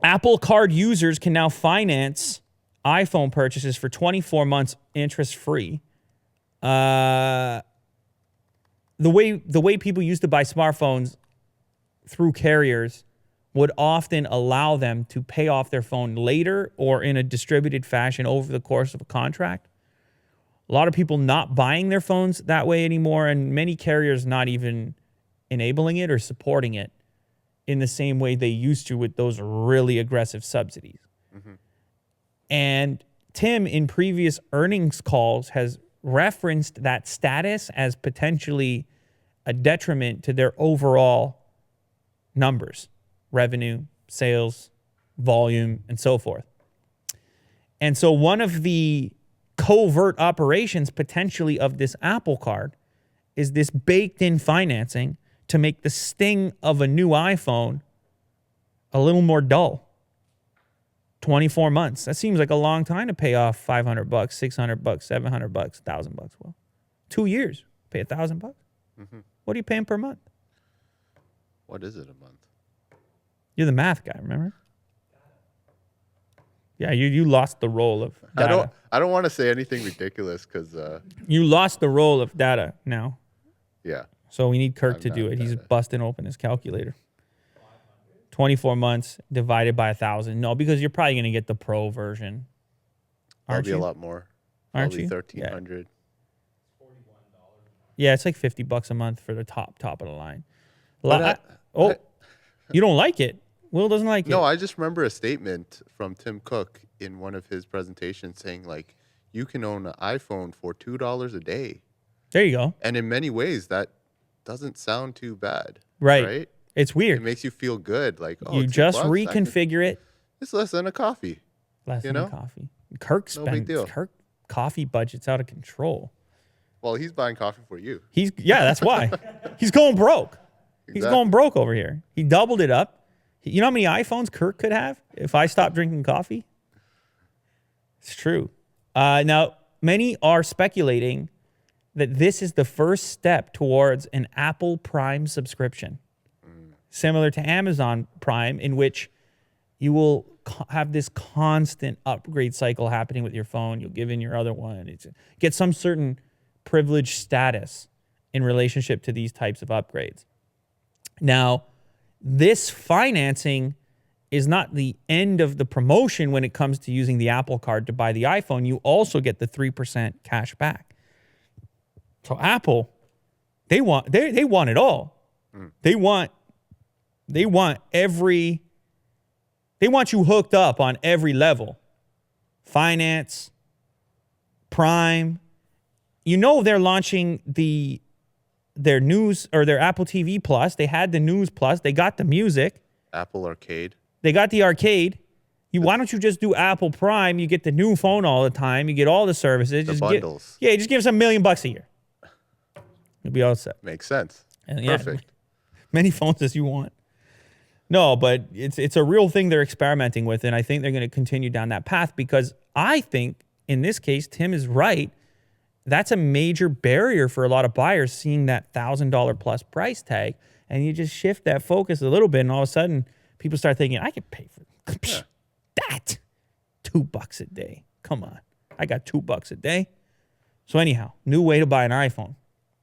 Apple Card users can now finance iPhone purchases for 24 months interest-free. The way people used to buy smartphones through carriers would often allow them to pay off their phone later or in a distributed fashion over the course of a contract. A lot of people not buying their phones that way anymore, and many carriers not even enabling it or supporting it in the same way they used to with those really aggressive subsidies. Mm-hmm. And Tim, in previous earnings calls, has referenced that status as potentially a detriment to their overall numbers, revenue, sales, volume, and so forth. And so one of the covert operations potentially of this Apple Card is this baked-in financing to make the sting of a new iPhone a little more dull. 24 months. That seems like a long time to pay off $500, $600, $700, $1,000. Well, 2 years, pay $1,000. Mm-hmm. What are you paying per month? What is it a month? You're the math guy, remember? Yeah, you lost the role of data. I don't want to say anything ridiculous because you lost the role of data now. Yeah. So we need Kirk to do it. He's busting open his calculator. 24 months divided by 1,000. No, because you're probably going to get the pro version. That'll be a lot more. Aren't you? $1,300. Yeah, it's like $50 a month for the top of the line. You don't like it? Will doesn't like it. No, I just remember a statement from Tim Cook in one of his presentations saying, like, you can own an iPhone for $2 a day. There you go. And in many ways, that doesn't sound too bad. Right? It's weird. It makes you feel good. Like, oh, you just reconfigure it. It's less than a coffee. Less than a coffee. Kirk coffee budget's out of control. Well, he's buying coffee for you. That's why. He's going broke. Exactly. He's going broke over here. He doubled it up. You know how many iPhones Kirk could have if I stopped drinking coffee? It's true. Now, many are speculating that this is the first step towards an Apple Prime subscription, similar to Amazon Prime, in which you will have this constant upgrade cycle happening with your phone. You'll give in your other one. Get some certain privileged status in relationship to these types of upgrades. Now, this financing is not the end of the promotion when it comes to using the Apple Card to buy the iPhone. You also get the 3% cash back. So Apple, they want it all. They want you hooked up on every level. Finance, Prime. You know they're launching their news or their Apple TV Plus. They had the News Plus. They got the music. Apple Arcade. They got the arcade. Why don't you just do Apple Prime? You get the new phone all the time. You get all the services. The bundles. Just give us $1 million a year. You'll be all set. Makes sense. And perfect. Many phones as you want. No, but it's a real thing they're experimenting with, and I think they're going to continue down that path because I think in this case, Tim is right. That's a major barrier for a lot of buyers seeing that $1,000 plus price tag, and you just shift that focus a little bit, and all of a sudden, people start thinking, I can pay for that. $2 a day. Come on. I got $2 a day. So anyhow, new way to buy an iPhone.